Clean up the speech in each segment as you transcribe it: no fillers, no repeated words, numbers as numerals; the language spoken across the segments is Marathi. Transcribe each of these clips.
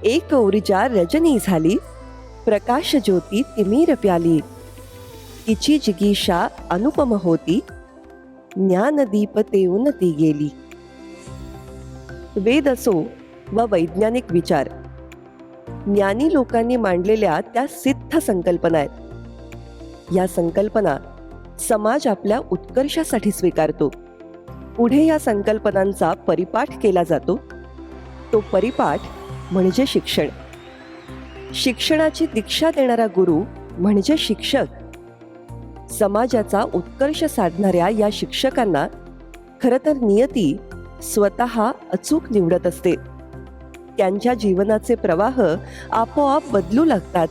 एक ऊर्जा रजनी झाली, प्रकाश ज्योती तिमीर प्याली. तिची जिगीषा अनुपम होती, ज्ञानदीप तेऊन ती गेली. वेद असो वा वैज्ञानिक विचार, ज्ञानी लोकांनी मांडलेल्या त्या सिद्ध संकल्पना आहेत. या संकल्पना समाज आपल्या उत्कर्षासाठी स्वीकारतो. पुढे या संकल्पनांचा परिपाठ केला जातो. तो परिपाठ म्हणजे शिक्षण. शिक्षणाची दीक्षा देणारा गुरु म्हणजे शिक्षक. समाजाचा उत्कर्ष साधणाऱ्या या शिक्षकांना खरं तर नियती स्वतः अचूक निवडत असते. त्यांच्या जीवनाचे प्रवाह आपोआप बदलू लागतात.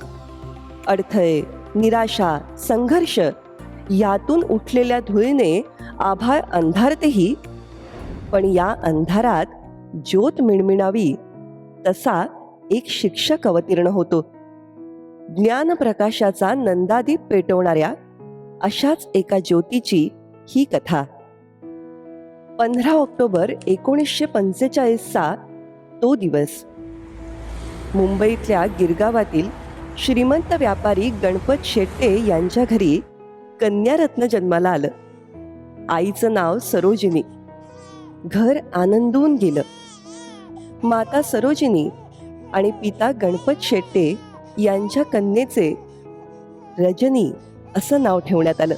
अडथळे, निराशा, संघर्ष यातून उठलेल्या धुळीने आभाळ अंधारतेही, पण या अंधारात ज्योत मिणमिणावी तसा एक शिक्षक अवतीर्ण होतो. ज्ञान प्रकाशाचा नंदादीप पेटवणाऱ्या अशाच एका ज्योतीची ही कथा. 15 ऑक्टोबर 1945 तो दिवस. मुंबईतल्या गिरगावातील श्रीमंत व्यापारी गणपत शेट्टे यांच्या घरी कन्यारत्न जन्माला आलं. आईचं नाव सरोजिनी. घर आनंदून गेलं. माता सरोजिनी आणि पिता गणपत शेट्टे यांच्या कन्येचे रजनी असं नाव ठेवण्यात आलं.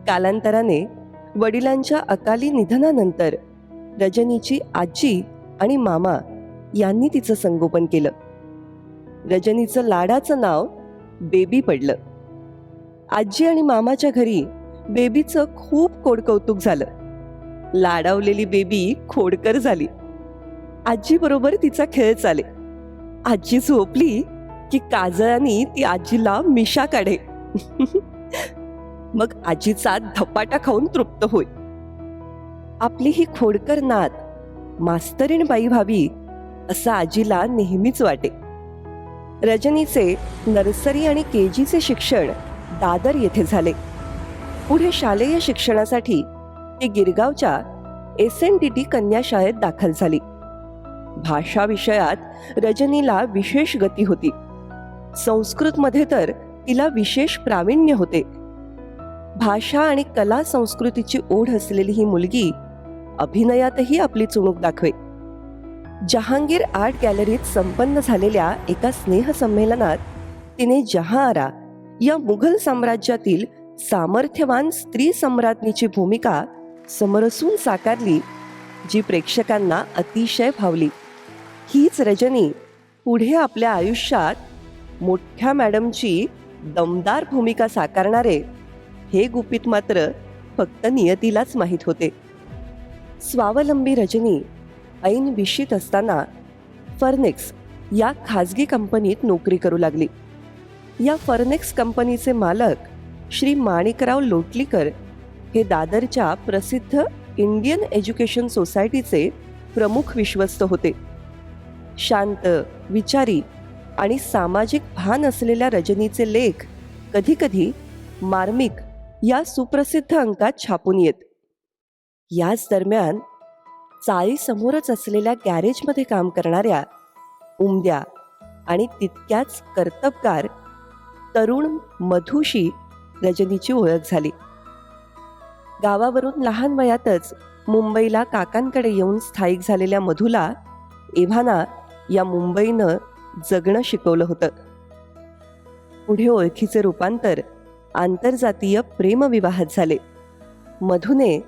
कालांतराने वडिलांच्या अकाली निधनानंतर रजनीची आजी आणि मामा यांनी तिचं संगोपन केलं. रजनीचं लाडाचं नाव बेबी पडलं. आजी आणि मामाच्या घरी बेबीचं खूप कोडकौतुक झालं. लाडावलेली बेबी खोडकर झाली. आजी बरोबर तिचा खेळ चाले. आजी झोपली की काजळाने ती आजीला मिशा काढे. मग आजीचा धपाटा खाऊन तृप्त होय. आपली ही खोडकर नात मास्तरीण बाई व्हावी असं आजीला नेहमीच वाटे. रजनीचे नर्सरी आणि केजीचे शिक्षण दादर येथे झाले. पुढे शालेय शिक्षणासाठी ती गिरगावच्या SNDT कन्या शाळेत दाखल झाली. भाषा विषयात रजनीला विशेष गती होती. संस्कृतमध्ये तर तिला विशेष प्रावीण्य होते. भाषा आणि कला संस्कृतीची ओढ असलेली ही मुलगी अभिनयातही आपली चुणूक दाखवे. जहांगीर आर्ट गॅलरीत संपन्न झालेल्या एका स्नेहसंमेलनात तिने जहाआरा या मुघल साम्राज्यातील सामर्थ्यवान स्त्री सम्राज्ञीची भूमिका समरसून साकारली, जी प्रेक्षकांना अतिशय भावली. हीच रजनी पुढे आपल्या आयुष्यात मोठ्या मॅडमची दमदार भूमिका साकारणारे हे गुपित मात्र फक्त नियतीलाच माहीत होते. स्वावलंबी रजनी ऐन विशीत असताना फर्नेक्स या खाजगी कंपनीत नोकरी करू लागली. या फर्नेक्स कंपनीचे मालक श्री माणिकराव लोटलीकर हे दादरच्या प्रसिद्ध इंडियन एज्युकेशन सोसायटीचे प्रमुख विश्वस्त होते. शांत, विचारी आणि सामाजिक भान असलेल्या रजनीचे लेख कधीकधी मार्मिक या सुप्रसिद्ध अंकात छापून येत. याच दरम्यान चाळीसमोरच असलेल्या गॅरेजमध्ये काम करणाऱ्या उमद्या आणि तितक्याच कर्तबगार तरुण मधूशी रजनीची ओळख झाली. गावावरून लहान वयातच मुंबईला काकांकडे येऊन स्थायिक झालेल्या मधूला एव्हाना या मुंबईनं जगणं शिकवलं होतं. पुढे ओळखीचे रूपांतर आंतरजातीय प्रेमविवाहात झाले. मधूने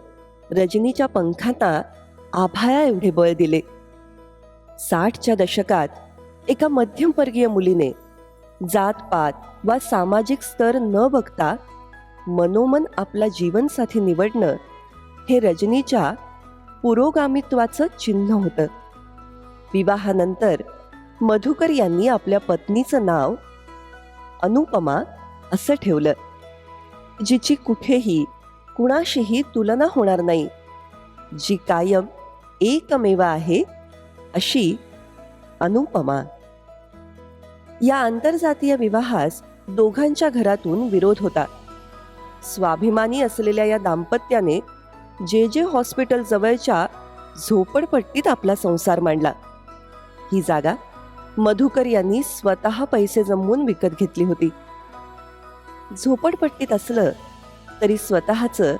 रजनीच्या पंखांना आभाळा एवढे बळ दिले. 60च्या दशकात एका मध्यमवर्गीय मुलीने जातपात वा सामाजिक स्तर न बघता मनोमन आपला जीवनसाथी निवडणं हे रजनीच्या पुरोगामित्वाचं चिन्ह होतं. विवाहानंतर मधुकर यांनी आपल्या पत्नीचं नाव अनुपमा असं ठेवलं, जिची कुठेही कुणाशीही तुलना होणार नाही, जी कायम एकमेव आहे अशी अनुपमा. या आंतरजातीय विवाहास दोघांच्या घरातून विरोध होता. स्वाभिमानी असलेल्या या दाम्पत्याने JJ हॉस्पिटल जवळच्या झोपडपट्टीत आपला संसार मांडला. ही जागा मधुकर यांनी स्वतः पैसे जमवून विकत घेतली होती. झोपडपट्टीत असलं तरी स्वतःचं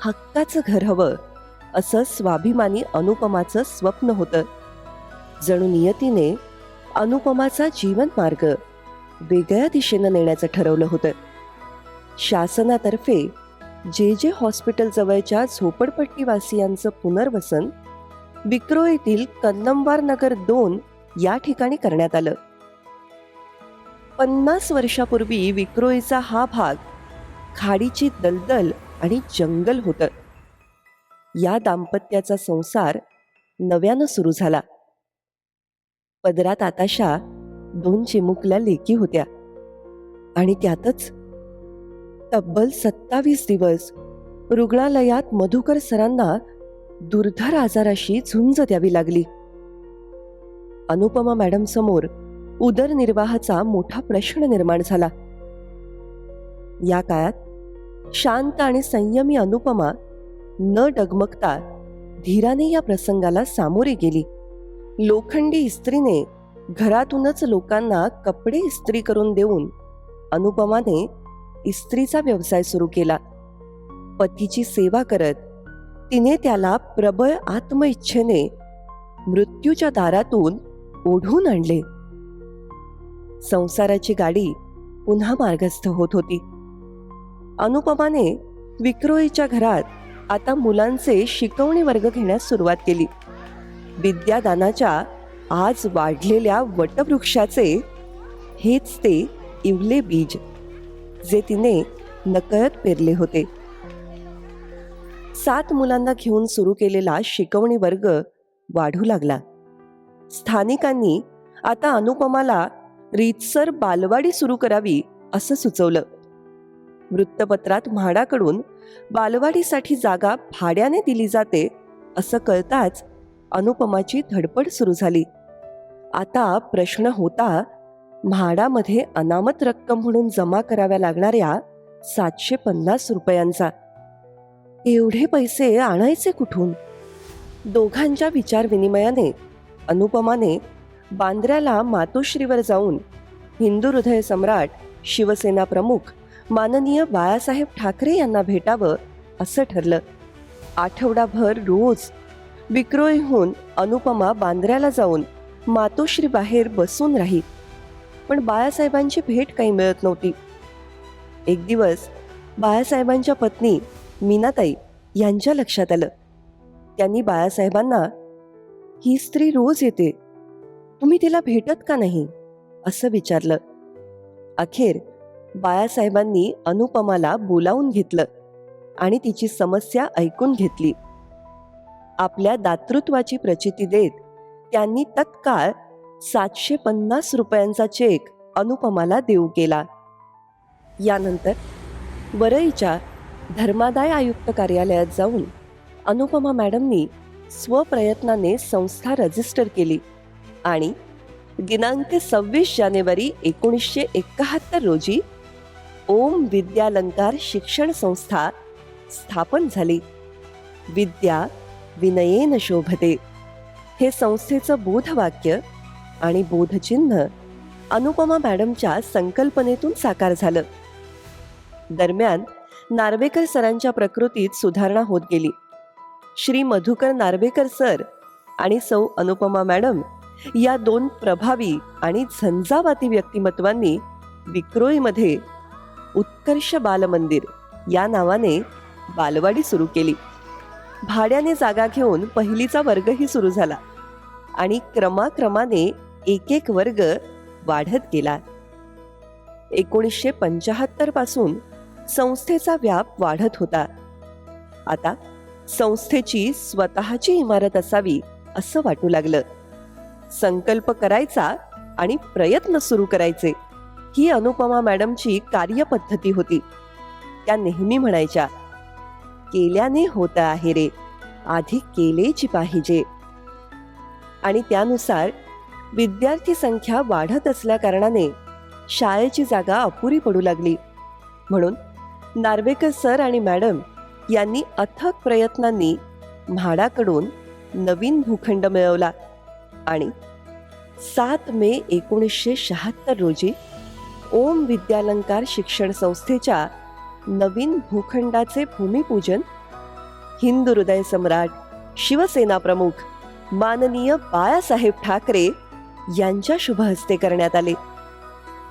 हक्काचं घर हवं असं स्वाभिमानी अनुपमाचं स्वप्न होतं. जणू नियतीने अनुपमाचा जीवन मार्ग वेगळ्या दिशेनं नेण्याचं ठरवलं होतं. शासनातर्फे जे हॉस्पिटल जवळच्या झोपडपट्टीवासियांचं पुनर्वसन विक्रोळीतील कन्नमवार नगर 2 या ठिकाणी करण्यात आलं. 50 वर्षापूर्वी विक्रोळीचा हा भाग खाडीची दलदल आणि जंगल होतं. या दाम्पत्याचा संसार नव्यानं सुरू झाला. पदरात आताशा 2 चिमुकल्या लेकी होत्या आणि त्यातच तब्बल 27 दिवस रुग्णालयात मधुकर सरांना दुर्धर आजाराशी झुंज द्यावी लागली. अनुपमा मॅडम समोर उदरनिर्वाहाचा मोठा प्रश्न निर्माण झाला. या काळात शांत आणि संयमी अनुपमा न डगमगता धीराने या प्रसंगाला सामोरी गेली. लोखंडी इस्त्रीने घरातूनच लोकांना कपडे इस्त्री करून देऊन अनुपमाने इस्त्रीचा व्यवसाय सुरू केला. पतीची सेवा करत तिने त्याला प्रबळ आत्मइच्छेने मृत्यूच्या दारातून ओढून आणले. संसाराची गाडी पुन्हा मार्गस्थ होत होती. अनुपमाने विक्रोळीच्या घरात आता मुलांचे शिकवणी वर्ग घेण्यास सुरुवात केली. विद्यादानाच्या आज वाढलेल्या वटवृक्षाचे हेच ते इवले बीज जे तिने नकळत पेरले होते. 7 मुलांना घेऊन सुरू केलेला शिकवणी वर्ग वाढू लागला. स्थानिकांनी आता अनुपमाला रीतसर बालवाडी सुरू करावी असं सुचवलं. वृत्तपत्रात म्हाडाकडून बालवाडीसाठी जागा भाड्याने दिली जाते असं कळताच अनुपमाची धडपड सुरू झाली. आता प्रश्न होता म्हाडामध्ये अनामत रक्कम म्हणून जमा कराव्या लागणाऱ्या 750 रुपयांचा. एवढे पैसे आणायचे कुठून? दोघांच्या विचारविनिमयाने अनुपमाने बांद्र्याला मातोश्रीवर जाऊन हिंदू हृदय सम्राट शिवसेना प्रमुख माननीय बाळासाहेब ठाकरे यांना भेटावं असं ठरलं. आठवडाभर रोज विक्रोळीहून अनुपमा बांद्र्याला जाऊन मातोश्री बाहेर बसून राही. पण बाळासाहेबांची भेट काही मिळत नव्हती. एक दिवस बाळासाहेबांच्या पत्नी मीनाताई यांच्या लक्षात आलं. त्यांनी बाळासाहेबांना, ही स्त्री रोज येते, तुम्ही तिला भेटत का नाही असं विचारलं. अखेर बाळासाहेबांनी अनुपमाला बोलावून घेतलं आणि तिची समस्या ऐकून घेतली. आपल्या दातृत्वाची प्रचिती देत त्यांनी तत्काळ 750 रुपयांचा चेक अनुपमाला देऊ केला. यानंतर वरईच्या धर्मादाय आयुक्त कार्यालयात जाऊन अनुपमा मॅडमनी स्वप्रयत्नाने संस्था रजिस्टर केली आणि दिनांक 26 जानेवारी 1971 रोजी ओम विद्यालंकार शिक्षण संस्था स्थापन झाली. विद्या विनयेन शोभते हे संस्थेचं बोधवाक्य आणि बोधचिन्ह अनुपमा मॅडमच्या संकल्पनेतून साकार झालं. दरम्यान नार्वेकर सरांच्या प्रकृतीत सुधारणा होत गेली. श्री मधुकर नार्वेकर सर आणि सौ अनुपमा मॅडम या 2 प्रभावी आणि झंझावाती व्यक्तिमत्वांनी विक्रोळीमध्ये उत्कर्ष बालमंदिर या नावाने बालवाडी सुरू केली. भाड्याने जागा घेऊन पहिलीचा वर्गही सुरू झाला आणि क्रमाक्रमाने एक वर्ग वाढत गेला. 1975 पासून संस्थेचा व्याप वाढत होता. आता संस्थेची स्वतःची इमारत असावी असं वाटू लागलं. संकल्प करायचा आणि प्रयत्न सुरू करायचे ही अनुपमा मॅडमची कार्यपद्धती होती. त्या नेहमी म्हणायच्या, केल्याने होत आहे रे, आधी केलेची पाहिजे. आणि त्यानुसार विद्यार्थी संख्या वाढत असल्या कारणाने शाळेची जागा अपुरी पडू लागली. म्हणून नार्वेकर सर आणि मॅडम यांनी अथक प्रयत्नांनी म्हाडाकडून नवीन भूखंड मिळवला आणि 7 मे 1976 रोजी ओम विद्यालंकार शिक्षण संस्थेच्या नवीन भूखंडाचे भूमिपूजन हिंदू हृदय सम्राट, शिवसेना प्रमुख माननीय बाळासाहेब ठाकरे यांच्या शुभ हस्ते करण्यात आले.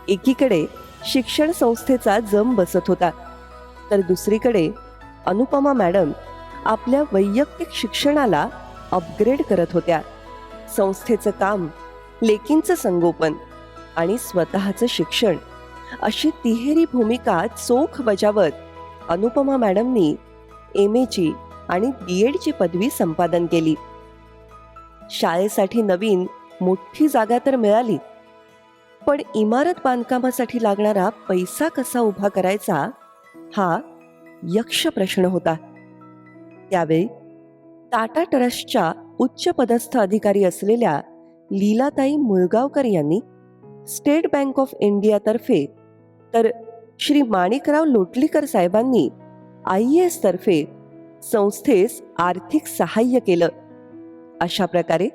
एकीकडे शिक्षण संस्थेचा जम बसत होता, तर दुसरीकडे अनुपमा मॅडम आपल्या वैयक्तिक शिक्षणाला अपग्रेड करत होत्या. संस्थेचं काम, लेकींचं संगोपन आणि स्वतःचं शिक्षण अशी तिहेरी भूमिका चोख बजावत अनुपमा मॅडमनी MA आणि BEdची पदवी संपादन केली. शाळेसाठी नवीन मोठी जागा तर मिळाली, पण इमारत बांधकामासाठी लागणारा पैसा कसा उभा करायचा हा यक्ष प्रश्न होता. त्यावेळी टाटा ट्रस्टच्या उच्च पदस्थ अधिकारी असलेल्या लीलाताई मुळगावकर यांनी स्टेट बँक ऑफ इंडियातर्फे, तर श्री माणिकराव लोटलीकर साहेबांनी IAS तर्फे संस्थेस आर्थिक सहाय्य केलं. अशा प्रकारे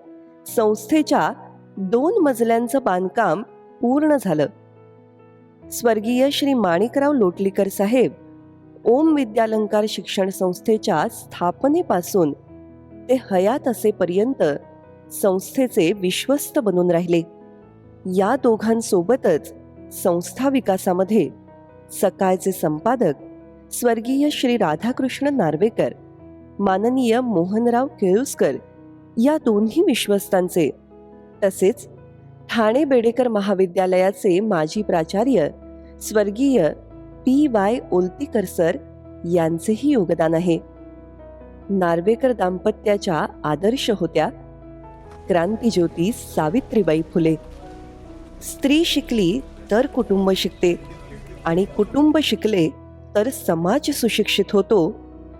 संस्थेच्या 2 मजल्यांचं बांधकाम पूर्ण झालं. स्वर्गीय श्री माणिकराव लोटलीकर साहेब ओम विद्यालंकार शिक्षण संस्थेच्या स्थापनेपासून ते हयात असेपर्यंत संस्थेचे विश्वस्त बनून राहिले. या दोघांसोबतच संस्था विकासामध्ये सकाळचे संपादक स्वर्गीय श्री राधाकृष्ण नार्वेकर, माननीय मोहनराव केळुस्कर या दोन्ही विश्वस्तांचे, तसेच ठाणे बेडेकर महाविद्यालयाचे माजी प्राचार्य स्वर्गीय PY ओलतीकर सर यांचेही योगदान आहे. नार्वेकर दाम्पत्याच्या आदर्श होत्या क्रांतिज्योती सावित्रीबाई फुले. स्त्री शिकली तर कुटुंब शिकते आणि कुटुंब शिकले तर समाज सुशिक्षित होतो,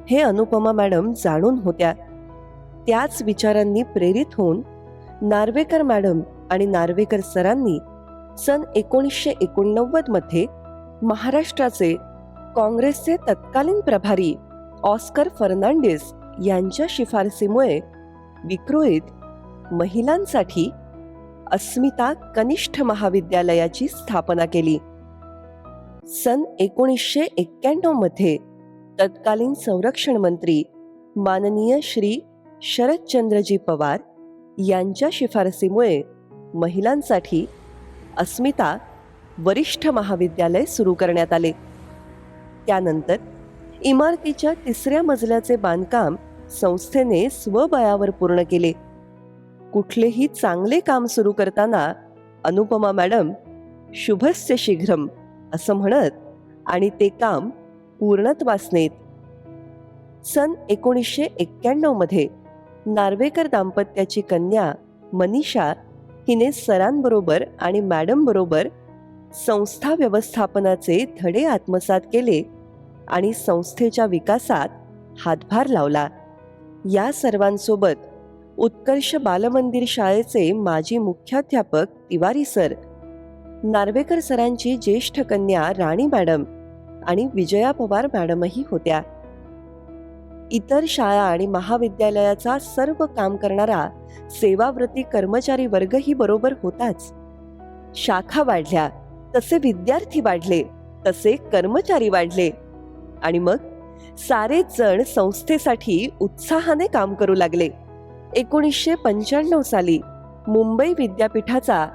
हे अनुपमा मॅडम जाणून होत्या. त्याच विचारांनी प्रेरित होऊन नार्वेकर मॅडम आणि नार्वेकर सरांनी सन 1989 मध्ये महाराष्ट्राचे काँग्रेसचे तत्कालीन प्रभारी ऑस्कर फर्नांडिस यांच्या शिफारसीमुळे विक्रोळीत महिलांसाठी अस्मिता कनिष्ठ महाविद्यालयाची स्थापना केली. सन 1991 मध्ये तत्कालीन संरक्षण मंत्री माननीय श्री शरदचंद्रजी पवार यांच्या शिफारसीमुळे महिलांसाठी अस्मिता वरिष्ठ महाविद्यालय सुरू करण्यात आले. त्यानंतर इमारतीच्या 3ऱ्या मजल्याचे बांधकाम संस्थेने स्वबळावर पूर्ण केले. कुठलेही चांगले काम सुरू करताना अनुपमा मॅडम शुभस्य शीघ्रम असं म्हणत आणि ते काम पूर्णत्वास नेत. सन 1991 मध्ये नार्वेकर दाम्पत्याची कन्या मनीषा हिने सरांबरोबर आणि मॅडम बरोबर संस्था व्यवस्थापनाचे धडे आत्मसात केले आणि संस्थेच्या विकासात हातभार लावला. या सर्वांसोबत उत्कर्ष बालमंदिर शाळेचे माजी मुख्याध्यापक तिवारी सर, नार्वेकर सरांची ज्येष्ठ कन्या राणी मॅडम आणि विजया पवार मॅडमही होत्या. इतर शाळा आणि महाविद्यालयाचा सर्व काम करणारा सेवाव्रती कर्मचारी वर्गही बरोबर होताच. शाखा वाढल्या तसे विद्यार्थी वाढले, तसे कर्मचारी वाढले आणि मग सारेच जण संस्थेसाठी उत्साहाने काम करू लागले. 1995 साली मुंबई विद्यापीठाचा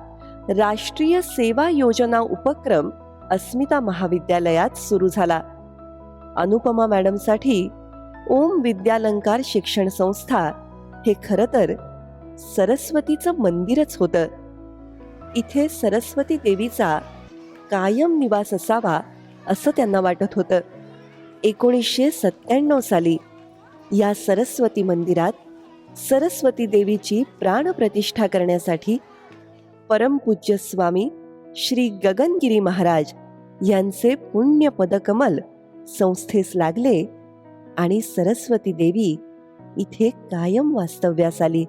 राष्ट्रीय सेवा योजना उपक्रम अस्मिता महाविद्यालयात सुरू झाला. अनुपमा मॅडमसाठी ओम विद्यालंकार शिक्षण संस्था हे खरं तर सरस्वतीचं मंदिरच होतं. इथे सरस्वती देवीचा कायम निवास असावा असं त्यांना वाटत होतं. 1997 साली या सरस्वती मंदिरात सरस्वती देवीची प्राणप्रतिष्ठा करण्यासाठी परमपूज्य स्वामी श्री गगनगिरी महाराज यांचे पुण्य पदकमल संस्थेस लागले आणि सरस्वती देवी इथे कायम वास्तव्यास आली.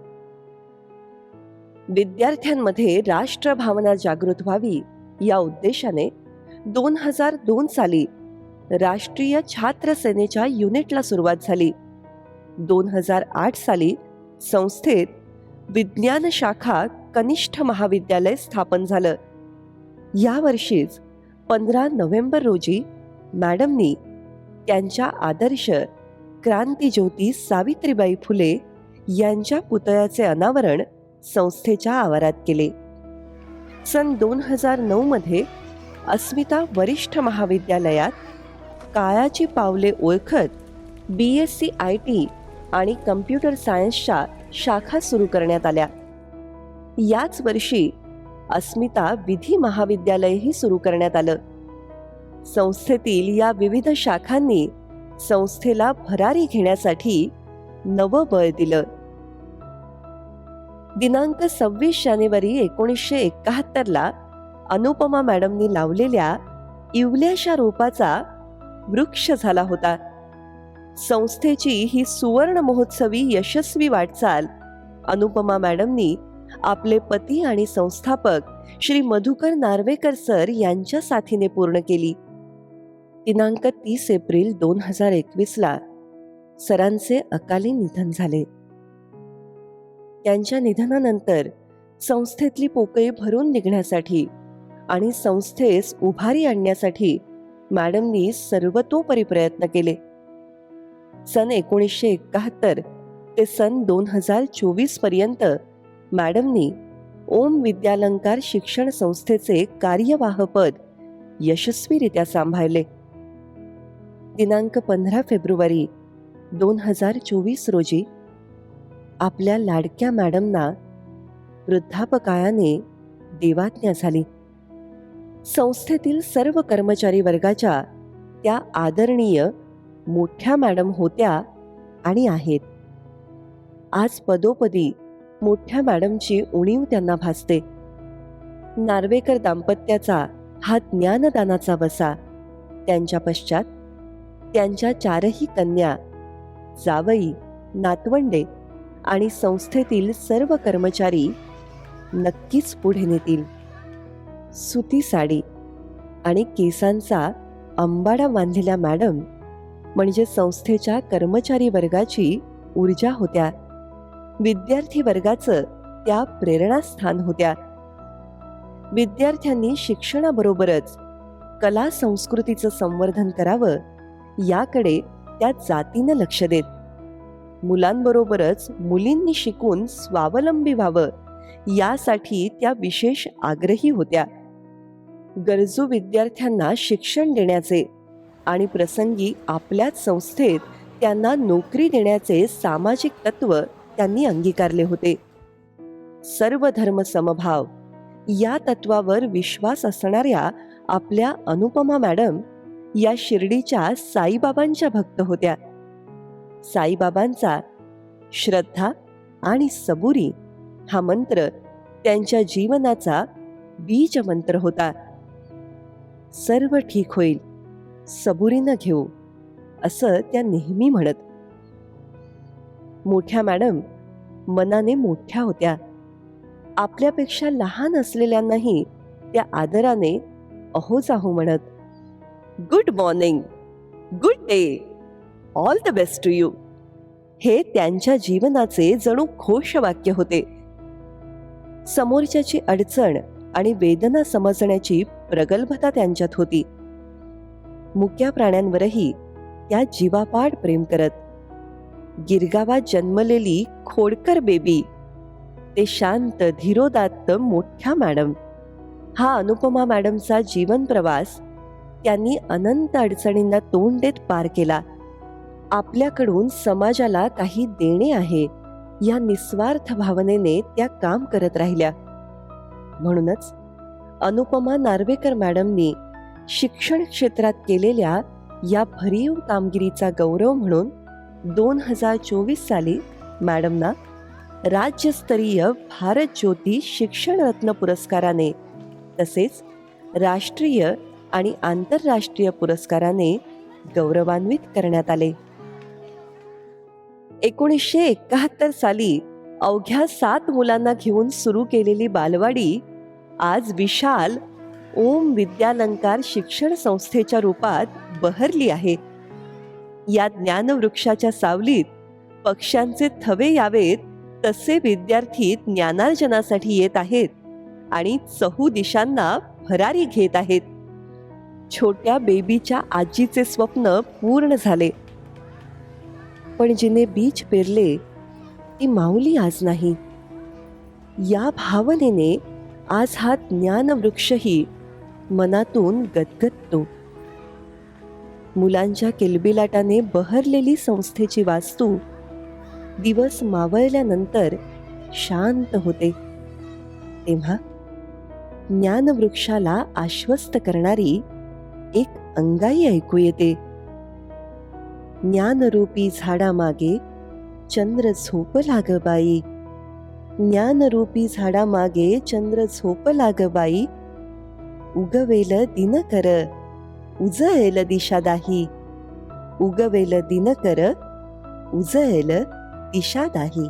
विद्यार्थ्यांमध्ये राष्ट्रभावना जागृत व्हावी या उद्देशाने 2002 साली राष्ट्रीय छात्र सेनेच्या युनिटला सुरुवात झाली. 2008 साली संस्थेत विज्ञान शाखा कनिष्ठ महाविद्यालय स्थापन झालं. या वर्षीच 15 नोव्हेंबर रोजी मॅडमनी त्यांच्या आदर्श क्रांतीज्योती सावित्रीबाई फुले यांच्या पुतळ्याचे अनावरण संस्थेच्या आवारात केले. सन 2009 मध्ये अस्मिता वरिष्ठ महाविद्यालयात काळाची पावले ओळखत BSc IT आणि कम्प्युटर सायन्सच्या शाखा सुरू करण्यात आल्या. याच वर्षी अस्मिता विधी महाविद्यालयही सुरू करण्यात आलं. संस्थेतील या विविध शाखांनी संस्थेला भरारी घेण्यासाठी नवं बळ दिलं. दिनांक 26 जानेवारी 1971 अनुपमा मॅडमनी लावलेल्या इवल्याशा रोपाचा वृक्ष झाला होता. संस्थेची ही सुवर्ण महोत्सवी यशस्वी वाटचाल अनुपमा मॅडमनी आपले पती आणि संस्थापक श्री मधुकर नार्वेकर सर यांच्या साथीने पूर्ण केली. दिनांक 30 एप्रिल 2021 सरांचे अकाली निधन झाले. त्यांच्या निधनानंतर संस्थेतली पोकळी भरून निघण्यासाठी आणि संस्थेस उभारी आणण्यासाठी मॅडमनी सर्वतोपरी प्रयत्न केले. सन 1971 ते सन 2024 पर्यंत मॅडमनी ओम विद्यालंकार शिक्षण संस्थेचे कार्यवाह पद यशस्वीरित्या सांभाळले. दिनांक 15 फेब्रुवारी 2024 रोजी आपल्या लाडक्या मॅडमना वृद्धापकाळाने देवाज्ञा झाली. संस्थेतील सर्व कर्मचारी वर्गाच्या त्या आदरणीय मोठ्या मॅडम होत्या आणि आहेत. आज पदोपदी मोठ्या मॅडमची उणीव त्यांना भासते. नार्वेकर दाम्पत्याचा हा ज्ञानदानाचा वसा. त्यांच्या पश्चात त्यांच्या 4ही कन्या, जावई, नातवंडे आणि संस्थेतील सर्व कर्मचारी नक्कीच पुढे नेतील. सुती साडी आणि केसांचा अंबाडा बांधलेल्या मॅडम म्हणजे संस्थेच्या कर्मचारी वर्गाची ऊर्जा होत्या. विद्यार्थी वर्गाचं त्या प्रेरणास्थान होत्या. विद्यार्थ्यांनी शिक्षणाबरोबरच कला संस्कृतीचं संवर्धन करावं याकडे त्या जातीनं लक्ष देत. मुलांबरोबरच मुलींनी शिकून स्वावलंबी व्हावं यासाठी त्या विशेष आग्रही होत्या. गरजू विद्यार्थ्यांना शिक्षण देण्याचे आणि प्रसंगी आपल्याच संस्थेत त्यांना नोकरी देण्याचे सामाजिक तत्व त्यांनी अंगीकारले होते. सर्व धर्म समभाव या तत्वावर विश्वास असणाऱ्या आपल्या अनुपमा मॅडम या शिर्डीच्या साईबाबांच्या भक्त होत्या. साईबाबांचा श्रद्धा आणि सबुरी हा मंत्र त्यांच्या जीवनाचा बीज मंत्र होता. सर्व ठीक होईल, सबुरीनं घेऊ, असं त्या नेहमी म्हणत. मोठ्या मॅडम मनाने मोठ्या होत्या. आपल्यापेक्षा लहान असलेल्यांनाही त्या आदराने अहोजाहो म्हणत. Good morning, good day, all the best to you हे त्यांच्या जीवनाचे जणू घोषवाक्य होते. समोरच्याची अडचण आणि वेदना समजण्याची प्रगल्भता त्यांच्यात होती. मुक्या प्राण्यांवरही त्या जीवापाड प्रेम करत. गिरगावात जन्मलेली खोडकर बेबी ते शांत धीरोदात्त मोठ्या मॅडम हा अनुपमा मॅडमचा जीवन प्रवास त्यांनी अनंत अडचणींना तोंड देत पार केला. आपल्याकडून समाजाला काही देणे आहे या निस्वार्थ भावनेने त्या काम करत राहिल्या. म्हणूनच अनुपमा नार्वेकर मॅडमनी शिक्षण क्षेत्रात केलेल्या या भरीव कामगिरीचा गौरव म्हणून 2024 साली मॅडमना राज्यस्तरीय भारत ज्योती शिक्षण रत्न पुरस्काराने तसेच राष्ट्रीय आणि आंतरराष्ट्रीय पुरस्काराने गौरवान्वित करण्यात आले. 1971 साली अवघ्या 7 मुलांना घेऊन सुरू केलेली बालवाडी आज विशाल ओम विद्यालंकार शिक्षण संस्थेच्या रूपात बहरली आहे. या ज्ञानवृक्षाच्या सावलीत पक्ष्यांचे थवे यावेत तसे विद्यार्थी ज्ञानार्जनासाठी येत आहेत आणि चहू भरारी घेत आहेत. छोट्या बेबीच्या आजीचे स्वप्न पूर्ण झाले. पण जिने बीज पेरले ती माऊली आज नाही. या भावनेने आज हा ज्ञानवृक्षही मनातून गदगदतो. मुलांच्या किलबिलाटाने बहरलेली संस्थेची वास्तू दिवस मावळल्यानंतर शांत होते. तेव्हा ज्ञानवृक्षाला आश्वस्त करणारी एक अंगाई ऐकू येते. ज्ञानरूपी झाडामागे चंद्र झोपला ग बाई, ज्ञानरूपी झाडामागे चंद्र झोपला ग बाई, उगवेल दिनकर उजळेल दिशादाही, उगवेल दिनकर उजळेल दिशादाही.